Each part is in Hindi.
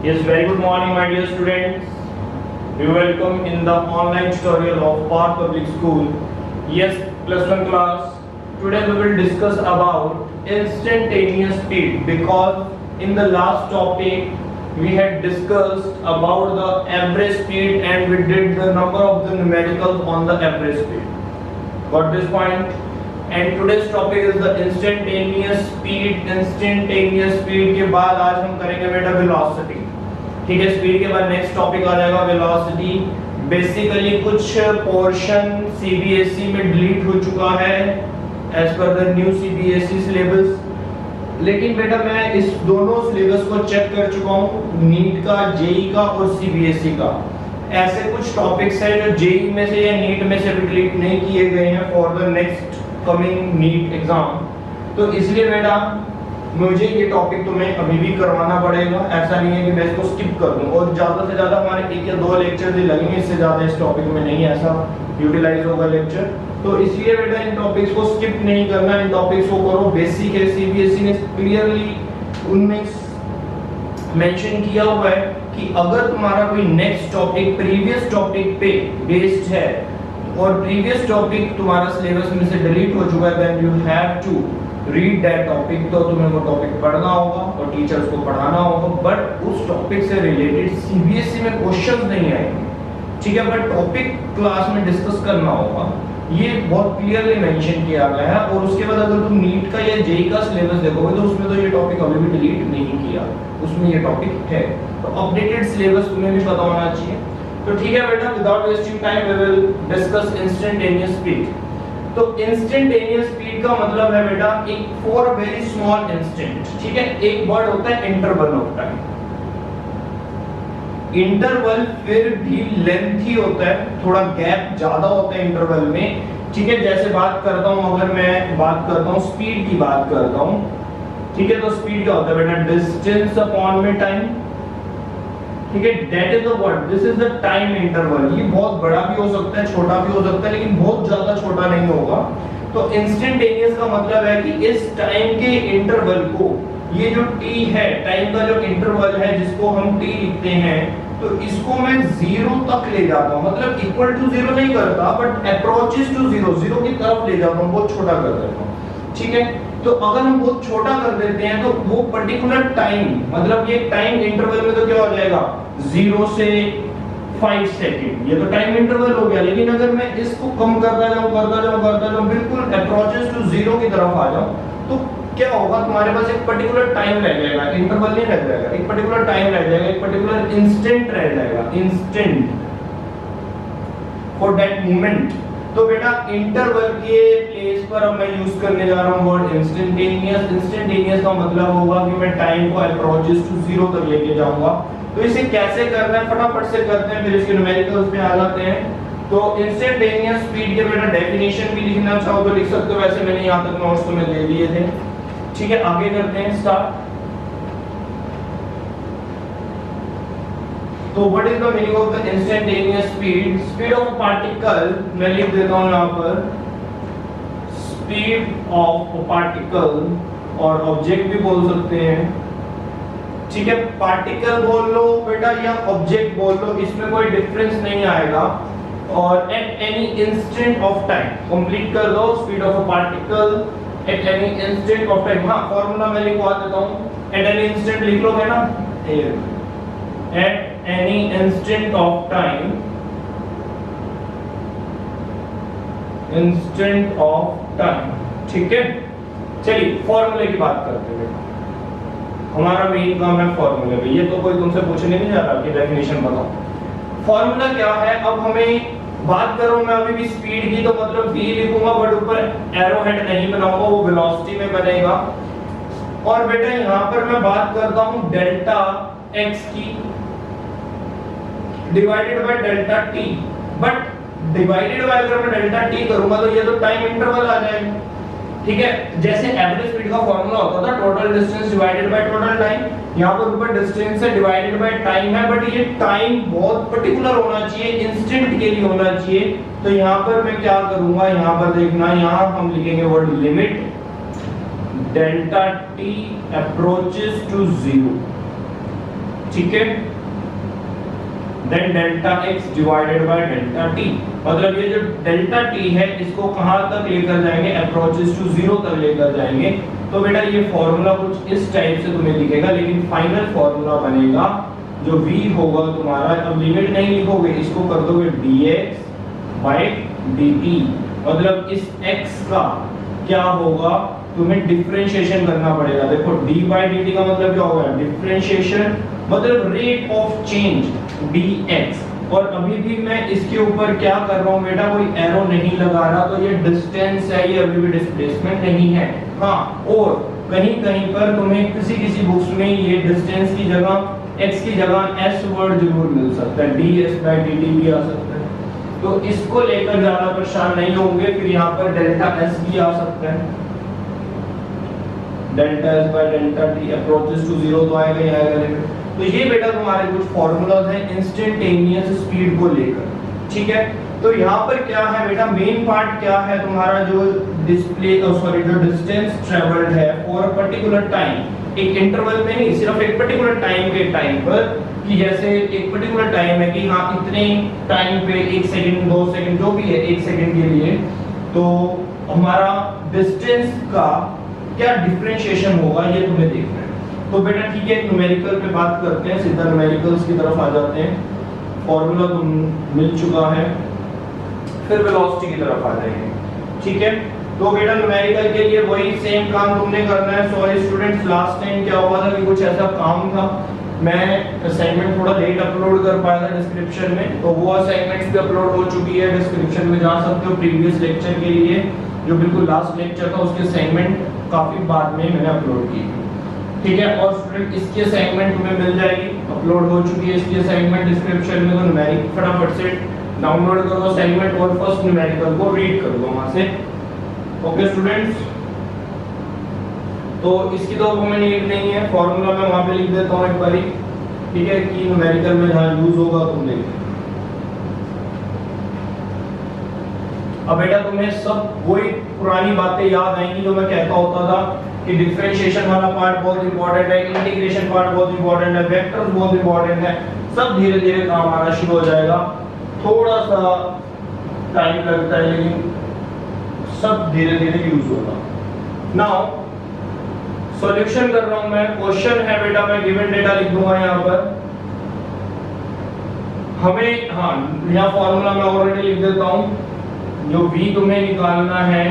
Yes, very good morning, my dear students. We welcome in the online tutorial of Par Public School. Yes, plus one class. Today we will discuss about instantaneous speed because in the last topic we had discussed about the average speed and we did the number of the numericals on the average speed. Got this point? And today's topic is the instantaneous speed. Instantaneous speed के बाद आज हम करेंगे बेटा velocity. ठीक है, स्पीड के बाद नेक्स्ट टॉपिक आ जाएगा वेलोसिटी. बेसिकली कुछ पोर्शन सीबीएसई में डिलीट हो चुका है as per the new CBSE syllabus, लेकिन बेटा मैं इस दोनों सिलेबस को चेक कर चुका हूँ, नीट का, जेई का और सीबीएसई का. ऐसे कुछ टॉपिक्स हैं जो जेई में से या नीट में से भी डिलीट नहीं किए गए हैं for the next coming NEET exam. तो इसलिए बेटा मुझे ये टॉपिक तुम्हें अभी भी करवाना पड़ेगा. ऐसा नहीं है कि मैं इसको स्किप कर दूं और ज्यादा से ज्यादा हमारे एक या दो लेक्चर ही लगेंगे, इससे ज्यादा इस टॉपिक में नहीं ऐसा यूटिलाइज होगा लेक्चर. तो इसलिए बेटा इन टॉपिक्स को स्किप नहीं करना, इन टॉपिक्स को करो. बेसिक है, सीबीएसई ने क्लियरली उनमें मेंशन किया हुआ है कि अगर तुम्हारा कोई नेक्स्ट टॉपिक प्रीवियस टॉपिक पे बेस्ड है और प्रीवियस टॉपिक तुम्हारा सिलेबस में से डिलीट हो चुका है, then you have to read that topic. तो तुम्हें वो टॉपिक पढ़ना होगा और टीचर्स को पढ़ाना होगा, बट उस टॉपिक से रिलेटेड सीबीएसई में क्वेश्चंस नहीं आएंगे. ठीक है, बट टॉपिक क्लास में डिस्कस करना होगा. ये बहुत क्लियरली मेंशन किया गया है. और उसके बाद अगर तुम नीट का या जेई का सिलेबस देखोगे तो उसमें तो ये टॉपिक अभी भी डिलीट नहीं किया, उसमें ये टॉपिक है. तो अपडेटेड सिलेबस तुम्हें भी पता होना चाहिए. तो ठीक है बेटा, without wasting time we will discuss instantaneous speed. तो इंस्टेंटेनियस स्पीड का मतलब है बेटा एक फॉर वेरी स्मॉल इंस्टेंट. ठीक है, एक वर्ड होता है इंटरवल ऑफ टाइम. इंटरवल फिर भी लेंथी होता है, थोड़ा गैप ज्यादा होता है इंटरवल में. ठीक है, जैसे बात करता हूं, अगर मैं बात करता हूं स्पीड की बात करता हूं, ठीक है, तो स्पीड क्या होता है बेटा? डिस्टेंस अपॉन में टाइम. ठीक है, that is the word, this is the time interval. ये बहुत बड़ा भी हो सकता है, छोटा भी हो सकता है, लेकिन बहुत ज्यादा छोटा नहीं होगा. तो इंस्टेंटेनियस का मतलब है कि इस टाइम के इंटरवल को, ये जो t है, टाइम का जो इंटरवल है जिसको हम t लिखते हैं, तो इसको मैं जीरो तक ले जाता हूं. मतलब इक्वल टू जीरो नहीं करता, but approaches to zero, zero की तरफ ले जाता हूं, बहुत छोटा कर देता हूं. ठीक है, तो अगर हम बहुत छोटा कर देते हैं तो वो पर्टिकुलर टाइम, मतलब ये टाइम इंटरवल में तो क्या हो जाएगा? 0 से 5 सेकंड, ये तो टाइम इंटरवल हो गया. लेकिन अगर मैं इसको कम करता जाऊं, बिल्कुल अप्रोचेस टू जीरो की तरफ आ जाऊं, तो क्या होगा? तुम्हारे पास एक पर्टिकुलर टाइम रह जाएगा, इंटरवल नहीं रह जाएगा, एक पर्टिकुलर टाइम रह जाएगा, एक पर्टिकुलर इंस्टेंट रह जाएगा, इंस्टेंट फॉर दैट मोमेंट. तो बेटा इंटरवल के प्लेस पर अब मैं यूज करने जा रहा हूं वर्ड इंस्टेंटेनियस. इंस्टेंटेनियस का मतलब होगा कि मैं टाइम को अप्रोचेस टू जीरो तक लेके जाऊंगा. तो इसे कैसे करना है फटाफट से करते हैं, फिर इसके न्यूमेरिकल्स पे आ जाते हैं. तो इंस्टेंटेनियस स्पीड के बेटा डेफिनेशन भी लिखना चाहो तो लिख सकते हो, वैसे मैंने यहां तक नोट्स तुम्हें दे दिए थे. ठीक है, आगे करते हैं स्टार्ट. तो what is the meaning of the instantaneous speed? Speed of particle, मैं लिख देता हूं यहां पर स्पीड ऑफ पार्टिकल, और ऑब्जेक्ट भी बोल सकते हैं. ठीक है, पार्टिकल बोल लो बेटा या ऑब्जेक्ट बोल लो, इसमें कोई डिफरेंस नहीं आएगा. और at any instant of time, complete कर दो. Speed of particle at any instant of time. हाँ, फॉर्मूला मैं लिखवा देता हूं. एट एनी इंस्टेंट लिख लोगे ना, eight any instant of time, instant of time. ठीक है, चलिए फॉर्मूले की बात करते हैं. हमारा मेन काम है फॉर्मूले पे. ये तो कोई तुमसे पूछने नहीं जा रहा कि डेफिनेशन बताओ. फॉर्मूला क्या है? अब हमें बात करो, मैं अभी भी स्पीड की, तो मतलब v लिखूंगा, बट ऊपर एरो हेड नहीं बनाऊंगा, वो वेलोसिटी में बनेगा. और बेटा यहां पर मैं बात करता हूं डेल्टा x की divided by delta t. But divided by अगर मैं डेल्टा t करूंगा तो ये तो टाइम इंटरवल आ जाएगा. ठीक है, जैसे एवरेज स्पीड का फार्मूला होता था total distance divided by total time, यहां पर ऊपर डिस्टेंस है डिवाइडेड बाय टाइम है, बट ये टाइम बहुत पर्टिकुलर होना चाहिए, इंस्टेंट के लिए होना चाहिए. तो यहां पर मैं क्या करूंगा, यहां पर देखना, यहां हम लिखेंगे word limit delta t approaches to zero. ठीक है। Then delta x divided by delta t, मतलब ये जो डेल्टा t है इसको कहां तक लेकर जाएंगे, अप्रोचेस टू 0 तक लेकर जाएंगे। तो बेटा ये फॉर्मूला कुछ इस टाइप से तुम्हें दिखेगा, लेकिन फाइनल फॉर्मूला बनेगा जो v होगा तुम्हारा, अब लिमिट नहीं लिखोगे, इसको कर दोगे dx बाय dt, मतलब इस x का क्या होगा, तुम्हें डिफरेंशिएशन करना पड़ेगा। देखो d बाय dt का मतलब क्या होगा, डिफरेंशिएशन मतलब रेट ऑफ चेंज dx, और अभी भी मैं इसके ऊपर क्या कर रहा हूं बेटा, कोई एरो नहीं लगा रहा, तो ये डिस्टेंस है, ये अभी भी डिस्प्लेसमेंट नहीं है। हाँ, और कहीं कहीं पर तुम्हें किसी बुक्स में ये डिस्टेंस की जगह x की जगह s वर्ड जरूर मिल सकता है, ds बाय dt भी आ सकता है, तो इसको लेकर ज्यादा परेशान नहीं होंगे। फिर यहाँ पर डेल्टा s भी आ सकता है, delta s by delta t, approaches to 0 तो आएगा ही आएगा लेकर। तो ये बेटा तुम्हारे कुछ फॉर्मूलाज हैं इंस्टेंटेनियस स्पीड को लेकर, ठीक है। तो यहाँ पर क्या है बेटा, मेन पार्ट क्या है तुम्हारा, जो डिस्प्ले जो डिस्टेंस ट्रेवल्ड है फॉर अ पर्टिकुलर टाइम, एक इंटरवल में नहीं, सिर्फ एक पर्टिकुलर टाइम पर, कि जैसे एक पर्टिकुलर टाइम है कि हाँ इतने टाइम पे 1 सेकंड 2 सेकंड जो भी है 1 सेकंड के लिए, तो हमारा डिस्टेंस का क्या डिफरेंशिएशन होगा ये तुम्हें देखना है। तो बेटा ठीक है, न्यूमेरिकल पे बात करते हैं, सीधा न्यूमेरिकल्स की तरफ आ जाते हैं। फॉर्मूला तुम मिल चुका है, फिर वेलोसिटी की तरफ आ जाएंगे, ठीक है। तो बेटा न्यूमेरिकल के लिए वही सेम काम तुमने करना है। सॉरी स्टूडेंट्स, लास्ट टाइम क्या हुआ था कि कुछ ऐसा काम था, मैं असाइनमेंट थोड़ा लेट अपलोड कर पाया था डिस्क्रिप्शन में, तो वो असाइनमेंट्स भी अपलोड हो चुकी है, डिस्क्रिप्शन में जा सकते हो प्रीवियस लेक्चर के लिए, जो बिल्कुल लास्ट लेक्चर था उसके असाइनमेंट काफी बाद में मैंने अपलोड की, ठीक है। और स्टूडेंट इसकी असाइनमेंट तुम्हें मिल जाएगी, अपलोड हो चुकी है इसकी असाइनमेंट डिस्क्रिप्शन में, तो न्यूमेरिक फटाफट से डाउनलोड करो असाइनमेंट और फर्स्ट न्यूमेरिकल को रीड कर लो वहां से। ओके स्टूडेंट्स, तो इसकी तो हमें नीड नहीं है, फॉर्मूला मैं वहां पे लिख देता हूं एक बारी, ठीक है, कि न्यूमेरिकल में जहां यूज होगा तुम देख। अब बेटा तुम्हें सब वही पुरानी बातें याद आएंगी जो मैं कहता होता था कि डिफरेंशिएशन वाला पार्ट बहुत इंपॉर्टेंट है, इंटीग्रेशन पार्ट बहुत इंपॉर्टेंट है, वेक्टर्स बहुत इंपॉर्टेंट है, सब धीरे धीरे काम आना शुरू हो जाएगा। थोड़ा सा टाइम लगता है लेकिन सब धीरे धीरे यूज होगा। नाउ सॉल्यूशन कर रहा हूं मैं, क्वेश्चन है बेटा, मैं गिवन डेटा लिख दूंगा यहाँ पर हमें, हाँ यहाँ फॉर्मूला मैं ऑलरेडी लिख देता हूँ, जो v तुम्हें निकालना है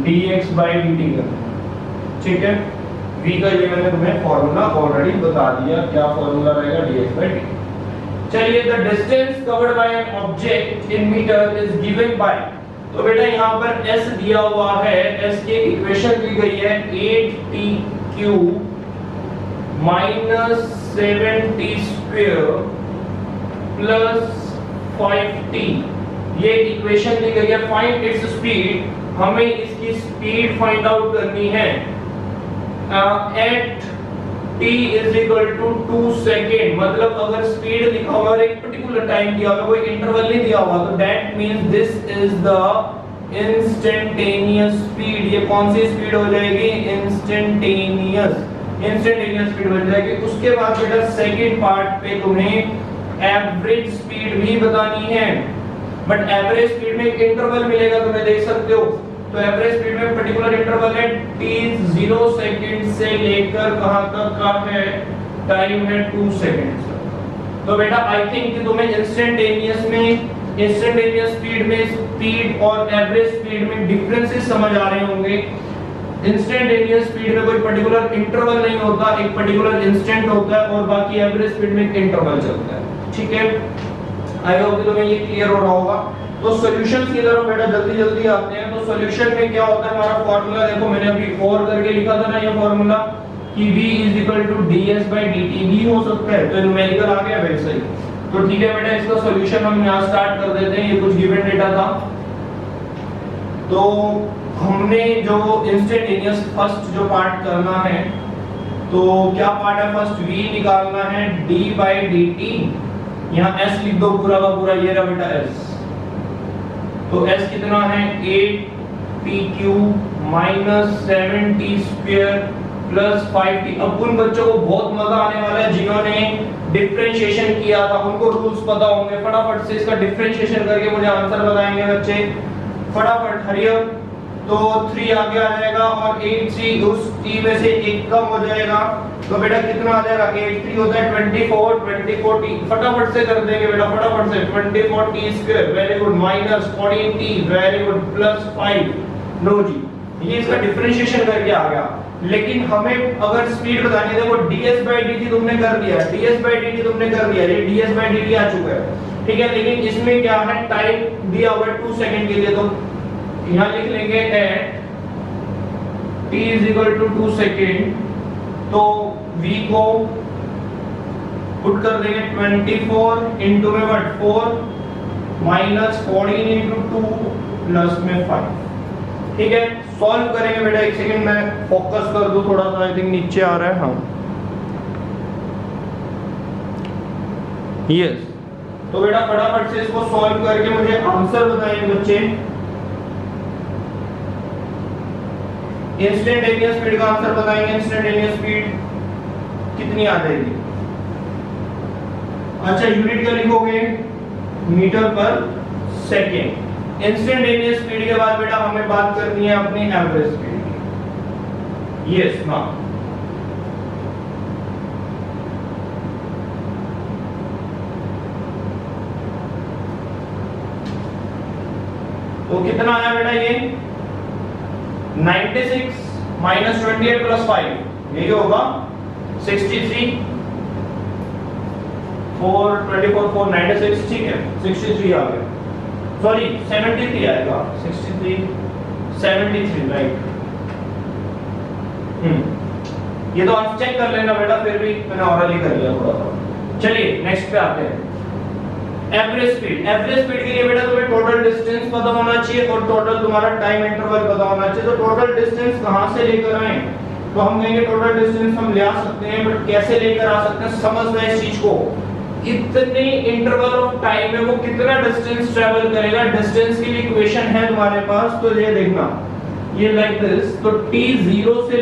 dx by dt का, ठीक है। v का ये मैंने तुम्हें फॉर्मूला ऑलरेडी बता दिया, क्या फॉर्मूला रहेगा dx by dt। चलिए, the distance covered by an object in meter is given by, तो बेटा यहाँ पर s दिया हुआ है, s की इक्वेशन दी गई है 8t³ minus 7t² plus 5t, ये इक्वेशन दी गई है। फाइंड इट्स स्पीड, हमें इसकी स्पीड फाइंड आउट करनी है at t is equal to 2 second, मतलब अगर स्पीड लिखा हुआ है एक पर्टिकुलर टाइम दिया हुआ, कोई इंटरवल नहीं दिया हुआ, तो that means this is the instantaneous speed. ये कौन सी स्पीड हो जाएगी, इंस्टेंटेनियस स्पीड बन जाएगी। उसके बाद बेटा सेकंड पार्ट पे तुम्हें एवरेज स्पीड भी बतानी है, बट एवरेज स्पीड में एक इंटरवल मिलेगा, तुम्हें देख सकते हो, तो एवरेज स्पीड में पर्टिकुलर इंटरवल है t 0 सेकंड से लेकर कहां तक का है, टाइम है 2 सेकंड। तो बेटा आई थिंक कि तुम्हें इंस्टेंटेनियस स्पीड में स्पीड और एवरेज स्पीड में डिफरेंसेस समझ आ रहे होंगे। इंस्टेंटेनियस स्पीड में कोई पर्टिकुलर इंटरवल नहीं होता, एक पर्टिकुलर इंस्टेंट होता है, और बाकी एवरेज स्पीड में एक इंटरवल चलता है, ठीक है। आई होप कि तुम्हें ये क्लियर हो रहा होगा। तो सॉल्यूशंस की तरफ बेटा जल्दी आते हैं। तो सॉल्यूशन में क्या होता है, हमारा फार्मूला देखो, मैंने अभी और करके लिखा था ना ये फार्मूला कि v ds by dt भी हो सकता है, तो न्यूमेरिकल आ गया वैसे ही। तो ठीक है बेटा, इसका सॉल्यूशन हम यहाँ स्टार्ट कर देते हैं। ये कुछ गिवन डेटा था, तो हमने जो इंस्टेंटेनियस फर्स्ट जो पार्ट करना है, तो क्या पार्ट है, फर्स्ट v निकालना है d by dt, यहाँ s लिख दो पूरा का पूरा, ये रहा बेटा s। तो s कितना है 8t³ minus 7t² plus 5t। अब उन बच्चों को बहुत मजा आने वाला है जिन्होंने डिफरेंशिएशन किया था, उनको रूल्स पता होंगे। फटाफट से इसका डिफरेंशिएशन करके मुझे आंसर बताएंगे बच्चे, फटाफट हरी अप। तो 3 आगे आ जाएगा और 8 उस t में से एक कम हो जाएगा, तो बेटा कितना आ जाएगा? 8 3 होता है 24 t। फटाफट से कर देंगे बेटा, फटाफट से। 24 t square, very good, minus 14 t, very good, plus 5। लो जी, ये इसका डिफरेंशिएशन करके आ गया। लेकिन हमें अगर स्पीड बतानी है, देखो ds/dt तुमने कर दिया, ds/dt तुमने कर दिया, ये ds/dt आ चुका है, ठीक है। लेकिन इसमें क्या है, टाइम दिया हुआ है 2 सेकंड के लिए, तो यहां लिख लेंगे एट t = 2 सेकंड। तो v को पुट कर देंगे 24 इनटू में व्हाट 4 माइनस 14 इनटू 2 प्लस में 5, ठीक है। सॉल्व करेंगे बेटा, एक सेकंड में फोकस कर दूं थोड़ा सा, आई थिंक नीचे आ रहा है, हाँ यस। तो बेटा फटाफट से इसको सॉल्व करके मुझे आंसर बताएंगे बच्चे। इंस्टेंटेनियस स्पीड का आंसर बताएंगे। इंस्टेंटेनियस स्पीड कितनी आ जाएगी? अच्छा, यूनिट क्या लिखोगे? मीटर पर सेकेंड। इंस्टेंटेनियस स्पीड के बाद बेटा हमें बात करनी है अपनी एवरेज स्पीड की। यस हाँ, तो कितना आया बेटा ये? 96 माइनस 28 प्लस 5, यही होगा 63। 4 24 4 96, ठीक है, 63 आ गया, सॉरी 73 आएगा, 63 73, राइट। ये तो आप चेक कर लेना बेटा, फिर भी मैंने ऑरली कर लिया थोड़ा सा। चलिए नेक्स्ट पे आते हैं, एवरेज स्पीड। एवरेज स्पीड के लिए बेटा तुम्हें टोटल डिस्टेंस पता होना चाहिए और टोटल तुम्हारा टाइम इंटरवल पता होना चाहिए। तो टोटल डिस्टेंस कहां से लेकर आए? तो हम कहेंगे टोटल डिस्टेंस हम ले आ सकते हैं, बट कैसे लेकर आ सकते हैं समझना इस चीज को। इतने इंटरवल ऑफ टाइम में वो कितना डिस्टेंस ट्रेवल करेगा, डिस्टेंस की इक्वेशन है तुम्हारे पास, तो ये देखना, ये लाइक दिस। तो t0 से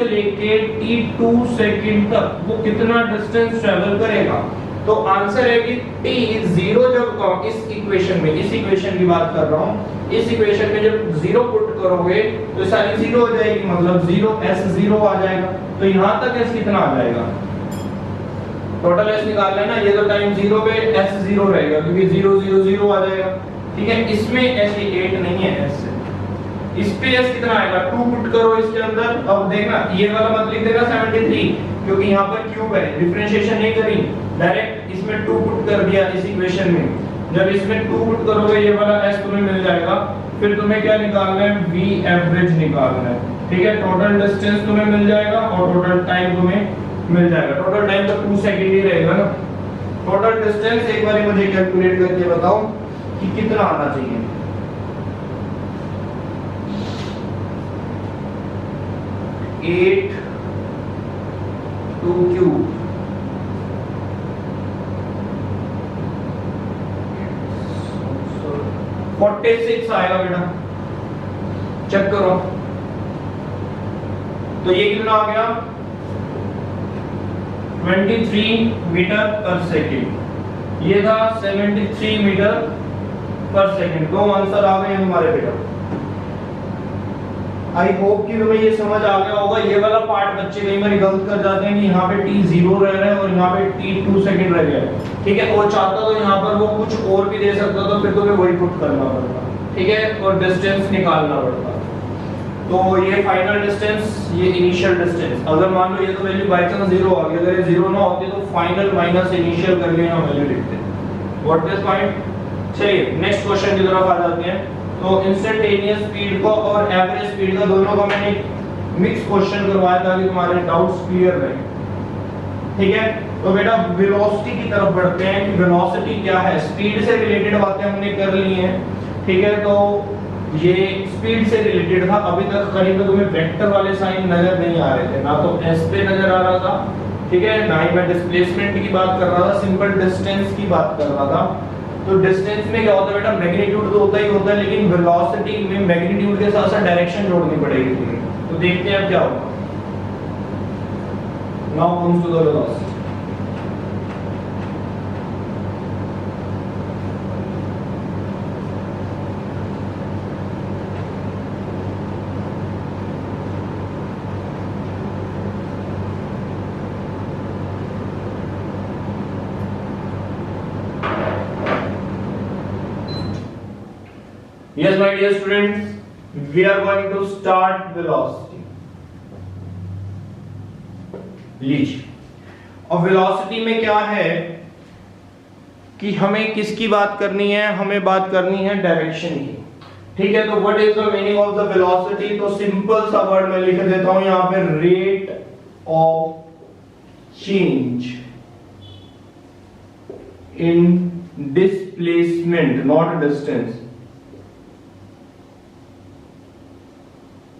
लेके t2 सेकंड तक वो कितना डिस्टेंस ट्रेवल करेगा? तो आंसर है कि t0 जब इस इक्वेशन की बात कर रहा हूं, इस इक्वेशन में जब 0 पुट करोगे तो सारी 0 हो जाएगी, मतलब 0 s0 आ जाएगा। तो यहां तक s कितना आ जाएगा? टोटल s निकालना है ना, ये तो टाइम 0 पे s0 रहेगा क्योंकि 0 0 0 आ जाएगा, ठीक है। इसमें s 8 नहीं है, s इस पे s कितना आएगा? 2 पुट करो इसके अंदर। अब देखना, ये वाला मत लिख देना 73 क्योंकि यहाँ पर क्यूब है, डिफरेंशिएशन नहीं करी, डायरेक्ट इसमें 2 पुट कर दिया इस इक्वेशन में। जब इसमें 2 पुट करोगे ये वाला s तुम्हें मिल जाएगा। फिर तुम्हें क्या निकालना है? v एवरेज निकालना है, ठीक है। टोटल डिस्टेंस तुम्हें मिल जाएगा और टोटल टाइम तुम्हें मिल जाएगा। टोटल टाइम तो 2 सेकंड ही रहेगा ना। टोटल डिस्टेंस एक बार मुझे कैलकुलेट करके बताओ कि कितना आना चाहिए। एट 2 क्यूब 46 आएगा बेटा, चेक करो। तो ये कितना आ गया? 23 मीटर पर सेकेंड। ये था 73 मीटर पर सेकेंड। दो आंसर आ गए हमारे बेटा। आई होप कि तुम्हें ये समझ आ गया होगा। ये वाला पार्ट बच्चे कई बार गलत कर जाते हैं कि यहाँ पे t0 रह रहा है और यहाँ पे t2 सेकंड रह गया है, ठीक है। और चाहता तो यहाँ पर वो कुछ और भी दे सकता, तो फिर तुम्हें वही पुट करना पड़ता, ठीक है, और डिस्टेंस निकालना पड़ता। तो ये फाइनल डिस्टेंस, ये इनिशियल डिस्टेंस। अगर मान लो ये तो वैल्यू बाय चांस 0 आ गई, अगर ये 0 ना होती तो फाइनल माइनस इनिशियल करके यहाँ वैल्यू लिखते। What this point. चलिए नेक्स्ट क्वेश्चन की तरफ आ जाते हैं। तो इंस्टेंटेनियस स्पीड को और एवरेज स्पीड का दोनों का मैंने मिक्स क्वेश्चन करवाया ताकि तुम्हारे डाउट्स क्लियर रहे, ठीक है। तो बेटा वेलोसिटी की तरफ बढ़ते हैं कि वेलोसिटी क्या है। स्पीड से रिलेटेड बातें हमने कर ली हैं, ठीक है। तो ये स्पीड से रिलेटेड था। अभी तक कहीं पे तुम्हें वेक्टर वाले साइन नजर नहीं आ रहे थे, ना तो एस पे नजर आ रहा था, ठीक है, ना ही मैं डिस्प्लेसमेंट की बात कर रहा था, सिंपल डिस्टेंस की बात कर रहा था। तो डिस्टेंस में क्या होता है बेटा, मैग्नीट्यूड तो होता ही होता है, लेकिन वेलोसिटी में मैग्नीट्यूड के साथ साथ डायरेक्शन जोड़नी पड़ेगी तुम्हें। तो देखते हैं अब क्या होगा। Now comes to the velocity. Yes, my dear students, we are going to start velocity. लीजिए, और वेलोसिटी में क्या है कि हमें किसकी बात करनी है, हमें बात करनी है डायरेक्शन की। ठीक है, तो what is the meaning of the velocity? तो सिंपल सा वर्ड मैं लिख देता हूं यहां पे, rate of change in displacement, not distance.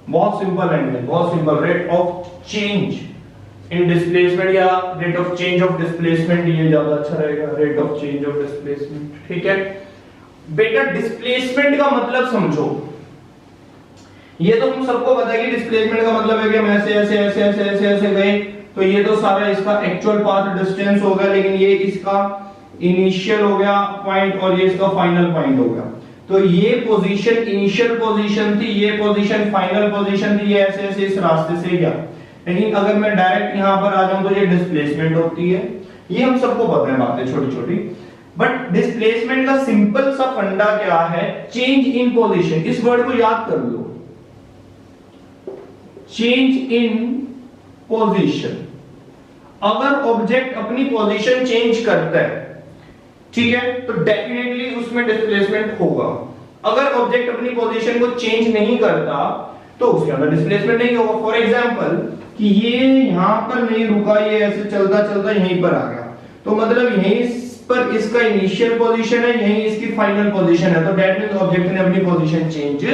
बहुत सिंपल है, बहुत simple. Rate of change in displacement या rate of change of displacement, ये ज्यादा अच्छा रहेगा, rate of change of displacement. ठीक है बेटा, डिस्प्लेसमेंट का मतलब समझो। ये तो हम सबको पता है कि डिस्प्लेसमेंट का मतलब है कि हम ऐसे ऐसे ऐसे ऐसे ऐसे ऐसे गए, तो ये तो सारा इसका एक्चुअल पाथ डिस्टेंस हो गया, लेकिन ये इसका इनिशियल हो गया पॉइंट और ये इसका फाइनल पॉइंट हो गया। तो ये पोजीशन इनिशियल पोजीशन थी, ये पोजीशन फाइनल पोजीशन थी, ये ऐसे ऐसे इस रास्ते से गया। लेकिन अगर मैं डायरेक्ट यहां पर आ जाऊं तो ये डिस्प्लेसमेंट होती है। ये हम सबको पता है बातें छोटी छोटी, बट डिस्प्लेसमेंट का सिंपल सा फंडा क्या है? Change in position. इस वर्ड को याद कर लो, चेंज इन पोजीशन। अगर ऑब्जेक्ट अपनी पोजीशन चेंज करता है, ठीक है, तो डेफिनेटली उसमें डिस्प्लेसमेंट होगा। अगर ऑब्जेक्ट अपनी पोजीशन को चेंज नहीं करता तो उसके अंदर डिस्प्लेसमेंट नहीं होगा। फॉर एग्जांपल कि ये यहां पर नहीं रुका, ये ऐसे चलता चलता यहीं पर आ गया, तो मतलब यहीं पर इसका इनिशियल पोजीशन है, यहीं इसकी फाइनल पोजीशन है, तो दैट मींस ऑब्जेक्ट ने अपनी पोजीशन चेंज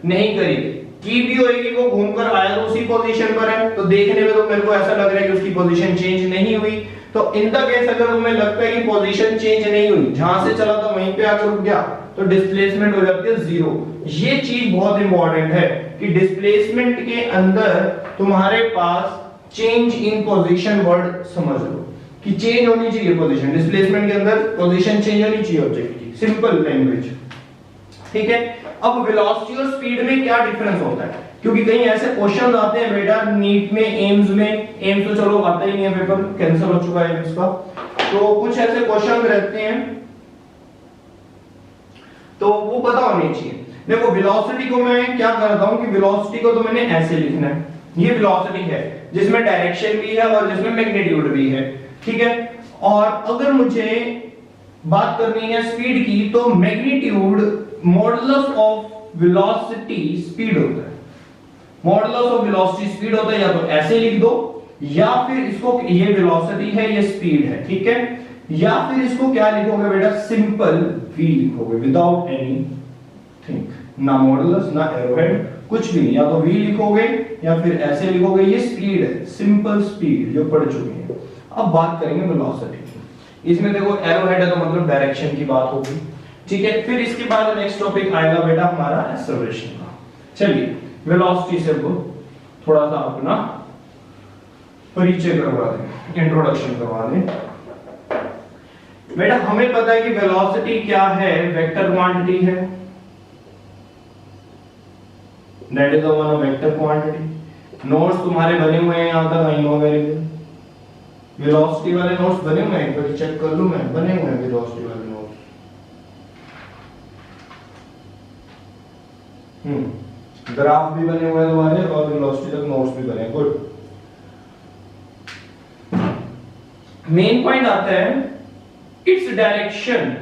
नहीं करी। की भी होएगी, वो घूमकर आया तो उसी पोजीशन पर है, तो देखने में तो मेरे को ऐसा लग रहा है कि उसकी पोजीशन चेंज नहीं हुई। तो इन द केस अगर तुम्हें लगता है कि पोजीशन चेंज नहीं हुई, जहां से चला था वहीं पे आकर रुक गया, तो डिस्प्लेसमेंट हो जाती है जीरो। ये चीज बहुत इंपॉर्टेंट है कि डिस्प्लेसमेंट के अंदर तुम्हारे पास चेंज इन पोजीशन वर्ड समझ लो कि चेंज होनी चाहिए पोजीशन। डिस्प्लेसमेंट के अंदर पोजीशन चेंज होनी चाहिए ऑब्जेक्ट की, सिंपल लैंग्वेज। ठीक है, अब वेलोसिटी और स्पीड में क्या डिफरेंस होता है? क्योंकि कहीं ऐसे क्वेश्चन आते हैं बेटा नीट में, एम्स में, एम्स तो चलो आता ही नहीं है, पेपर कैंसिल हो चुका है इसका, तो कुछ ऐसे क्वेश्चन रहते हैं तो वो पता होने चाहिए। देखो वेलोसिटी को मैं क्या करता हूं कि वेलोसिटी को तो मैंने ऐसे लिखना है, ये वेलोसिटी है जिसमें डायरेक्शन भी है और जिसमें मैग्नीट्यूड भी है। ठीक है, और अगर मुझे बात करनी है स्पीड की, तो magnitude modulus of velocity speed होता है। मॉडुलस ऑफ वेलोसिटी स्पीड होता है, या तो ऐसे लिख दो, या फिर इसको ये वेलोसिटी है ये स्पीड है, ठीक है, या फिर इसको क्या लिखोगे बेटा, सिंपल v लिखोगे विदाउट एनीथिंग, ना मॉडुलस ना एरोहेड कुछ भी नहीं, या तो v लिखोगे या फिर ऐसे लिखोगे। ये स्पीड है, सिंपल स्पीड जो पढ़ चुके हैं। अब बात करेंगे वेलोसिटी की। इसमें देखो एरोहेड है तो मतलब डायरेक्शन की बात होगी, ठीक है। फिर इसके बाद नेक्स्ट टॉपिक आएगा बेटा हमारा एक्सेलरेशन का। चलिए वेलोसिटी से वो थोड़ा सा अपना परिचय करवा दें, इंट्रोडक्शन करवा दें। बेटा हमें पता है कि वेलोसिटी क्या है, वेक्टर क्वांटिटी है, that is the one of vector quantity. Notes तुम्हारे बने हुए हैं यहां तक, I know very good. Velocity वाले नोट्स बने हुए हैं, एक बार चेक कर लूं मैं, बने हुए हैं वेलोसिटी वाले नोट्स। ग्राफ भी बने हुए हैं तुम्हारे और वेलोसिटी तक नोट्स भी बने हैं, गुड। मेन पॉइंट आता है इट्स डायरेक्शन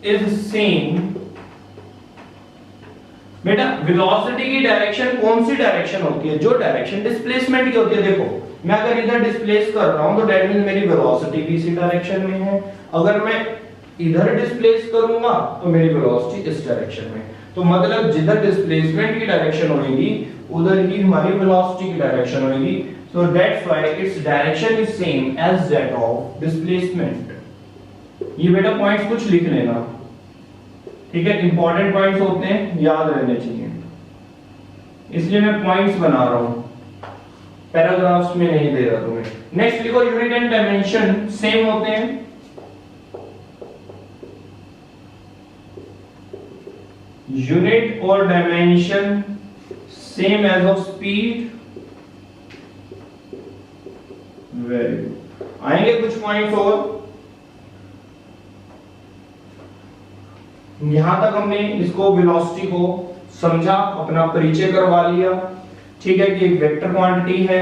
इज सेम। बेटा वेलोसिटी की डायरेक्शन कौन सी डायरेक्शन होती है? जो डायरेक्शन डिस्प्लेसमेंट की होती है। देखो मैं अगर इधर डिस्प्लेस कर रहा हूं तो दैट मींस मेरी वेलोसिटी भी इसी डायरेक्शन में है। अगर मैं इधर डिस्प्लेस करूंगा तो मेरी वेलोसिटी इस डायरेक्शन में। तो मतलब जिधर डिस्प्लेसमेंट की डायरेक्शन होगी उधर ही हमारी वेलोसिटी की डायरेक्शन होगी। So that's why its direction is same as that of displacement. ये बेटा पॉइंट्स कुछ लिख लेना, ठीक है, इंपॉर्टेंट पॉइंट्स होते हैं, याद रहने चाहिए, इसलिए मैं पॉइंट्स बना रहा हूं, पैराग्राफ्स में नहीं दे रहा तुम्हें। नेक्स्ट लिखो यूनिट एंड डायमेंशन सेम होते हैं, यूनिट और dimension same as of speed. Very good, आएंगे कुछ पॉइंट्स और। यहां तक हमने इसको वेलोसिटी को समझा, अपना परिचय करवा लिया, ठीक है, कि एक वेक्टर क्वांटिटी है।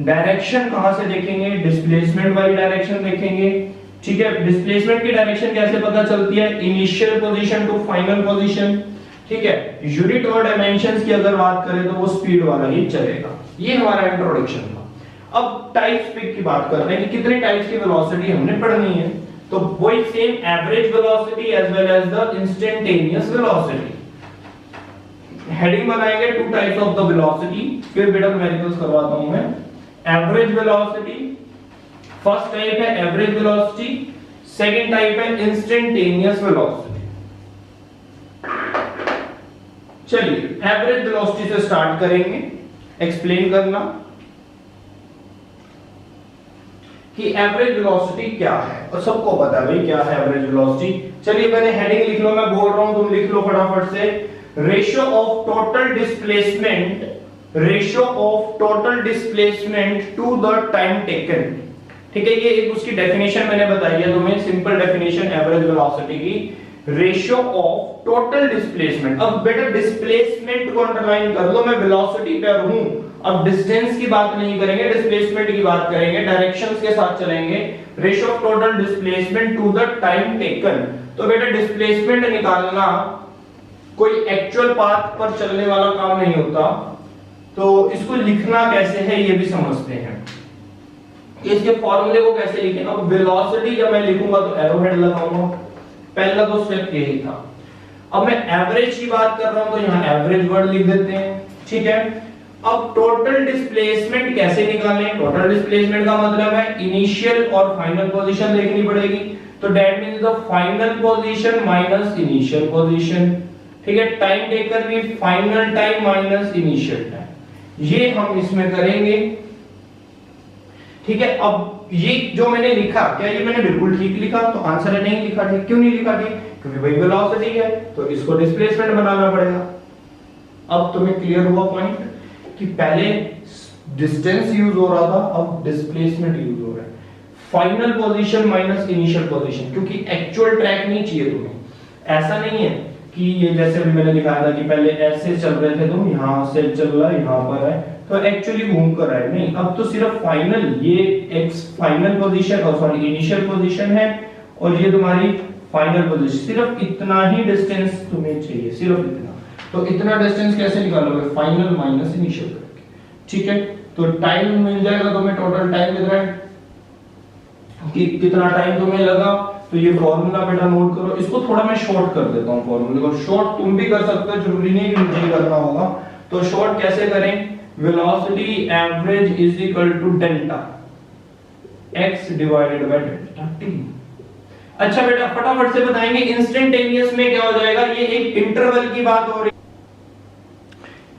डायरेक्शन कहां से देखेंगे, डिस्प्लेसमेंट वाली डायरेक्शन देखेंगे, ठीक है। डिस्प्लेसमेंट की डायरेक्शन कैसे पता चलती है, initial position to final position, ठीक है। यूनिट और डायमेंशंस की अगर बात करें तो वो स्पीड वाला ही चलेगा। ये हमारा इंट्रोडक्शन था। अब टाइप्स की बात करते हैं कि कितने टाइप्स की वेलोसिटी हमने पढ़नी है। तो वही same average velocity as well as the instantaneous velocity. Heading बनाएंगे two types of the velocity, फिर बेटा न्यूमेरिकल्स करवाता हूं मैं। एवरेज वेलोसिटी, फर्स्ट टाइप है एवरेज वेलोसिटी, सेकंड टाइप है इंस्टेंटेनियस वेलोसिटी। चलिए एवरेज वेलोसिटी से स्टार्ट करेंगे, एक्सप्लेन करना कि एवरेज वेलोसिटी क्या है, और सबको पता है भाई क्या है एवरेज वेलोसिटी। चलिए मैंने हेडिंग लिख लो, मैं बोल रहा हूं तुम लिख लो फटाफट से। Ratio of total displacement, ratio of total displacement to the time taken, ठीक है। ये एक उसकी डेफिनेशन मैंने बताई है तुम्हें, सिंपल डेफिनेशन एवरेज वेलोसिटी की, रेशियो ऑफ टोटल डिस्प्लेसमेंट। अब बेटा डिस्प्लेसमेंट को अंडरलाइन कर लो, मैं वेलोसिटी पे हूं, अब डिस्टेंस की बात नहीं करेंगे, डिस्प्लेसमेंट की बात करेंगे, डायरेक्शंस के साथ चलेंगे। Ratio of total displacement to the time taken. तो बेटा डिस्प्लेसमेंट निकालना कोई एक्चुअल पाथ पर चलने वाला काम नहीं होता, तो इसको लिखना कैसे है ये भी समझते हैं। इसके फॉर्मूले को कैसे लिखें। अब वेलोसिटी जब मैं लिखूंगा तो एरो हेड लगाऊंगा, पहला तो स्टेप यही था। अब मैं एवरेज की बात कर रहा हूं तो यहां एवरेज वर्ड लिख देते हैं, ठीक है। अब टोटल डिस्प्लेसमेंट कैसे निकालें, टोटल डिस्प्लेसमेंट का मतलब है इनिशियल और फाइनल पोजीशन देखनी पड़ेगी, तो that means the final position minus initial position, ठीक है। टाइम टेकन भी final time minus initial time, ये हम इसमें करेंगे, ठीक है। अब ये जो मैंने लिखा, क्या ये मैंने बिल्कुल ठीक लिखा, तो आंसर है नहीं लिखा ठीक। क्यों नहीं लिखा ठीक, क्योंकि भाई वेलोसिटी है तो इसको डिस्प्लेसमेंट बनाना पड़ेगा। अब तुम्हें क्लियर हुआ पॉइंट कि पहले डिस्टेंस यूज हो रहा था, अब डिस्प्लेसमेंट यूज हो रहा है। Final position minus initial position, क्योंकि एक्चुअल ट्रैक नहीं चाहिए तुम्हें। ऐसा नहीं है कि ये जैसे भी मैंने दिखाया था कि पहले ऐसे चल रहे थे तुम, यहां से चल रहा है यहां पर है तो एक्चुअली घूम कर है, नहीं। अब तो सिर्फ फाइनल, ये एक्स फाइनल पोजीशन और सॉरी इनिशियल पोजीशन है, और ये तुम्हारी फाइनल पोजीशन। सिर्फ इतना ही डिस्टेंस तुम्हें चाहिए, सिर्फ इतना। तो इतना डिस्टेंस कैसे निकालोगे, फाइनल माइनस इनिशियल करके, ठीक है। तो टाइम मिल जाएगा तुम्हें, टोटल टाइम कितना है, कि कितना टाइम तुम्हें लगा। तो ये फॉर्मूला बेटा नोट करो, इसको थोड़ा मैं शॉर्ट कर देता हूं फॉर्मूले को। शॉर्ट तुम भी कर सकते हो, जरूरी नहीं कि मुझे करना होगा। तो शॉर्ट कैसे करें, velocity average is equal to delta x divided by delta t। अच्छा बेटा फटाफट से बताएंगे इंस्टेंटेनियस में क्या हो जाएगा, ये एक इंटरवल की बात हो रही है।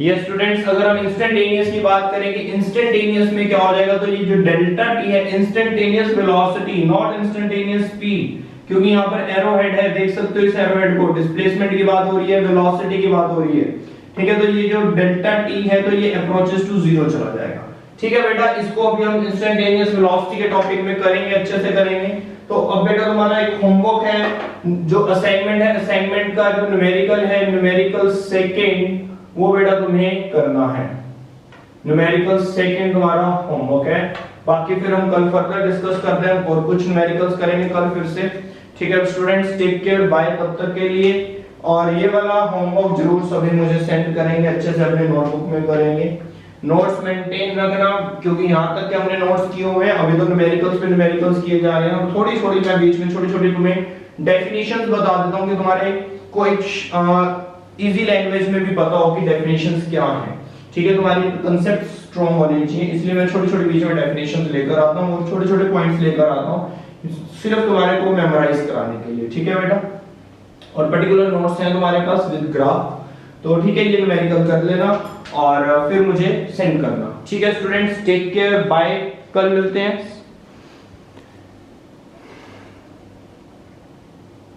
ये स्टूडेंट्स अगर हम इंस्टेंटेनियस की बात करेंगे, इंस्टेंटेनियस में क्या हो जाएगा, तो ये जो डेल्टा t है instantaneous velocity, not instantaneous speed, क्योंकि यहां पर एरो हेड है, देख सकते हो इस एरो हेड को। डिस्प्लेसमेंट की बात हो रही है, वेलोसिटी की बात हो रही है, ठीक है। तो ये जो डेल्टा t है तो ये अप्रोचेस टू जीरो चला जाएगा, ठीक है बेटा। इसको अभी हम इंस्टेंटेनियस वेलोसिटी के टॉपिक में करेंगे, अच्छे से करेंगे। तो अब बेटा तुम्हारा एक होमवर्क है, जो असाइनमेंट है, असाइनमेंट का जो न्यूमेरिकल है, न्यूमेरिकल सेकंड, वो बेटा तुम्हें करना है। न्यूमेरिकल सेकंड तुम्हारा होमवर्क है। बाकी फिर हम कल फर्दर डिस्कस करते हैं, और कुछ न्यूमेरिकल्स करेंगे कल फिर से, ठीक है स्टूडेंट्स। टेक केयर, बाय तब तक के लिए। और ये वाला होमवर्क जरूर सभी मुझे सेंड करेंगे, अच्छे से अपने नोटबुक में करेंगे। नोट्स मेंटेन रखना, क्योंकि यहां तक के हमने नोट्स किए हुए हैं, अभी तो न्यूमेरिकल्स पे न्यूमेरिकल्स किए जा रहे हैं। थोड़ी थोड़ी मैं बीच में छोटी छोटी तुम्हें डेफिनेशंस बता देता हूं कि तुम्हारे को एक इजी लैंग्वेज में भी पता हो कि डेफिनेशंस क्या हैं, ठीक है, तुम्हारी कंसेप्ट स्ट्रॉन्ग होने चाहिए, इसलिए मैं छोटी छोटी बीच में डेफिनेशन लेकर आता हूँ और छोटे छोटे पॉइंट्स लेकर आता हूँ सिर्फ तुम्हारे को मेमोराइज कराने के लिए। ठीक है बेटा, और पर्टिकुलर नोट्स हैं तुम्हारे पास विद ग्राफ, तो ठीक है ये न्यूमेरिकल कर लेना और फिर मुझे सेंड करना। ठीक है स्टूडेंट्स, टेक केयर, बाय, कल मिलते हैं।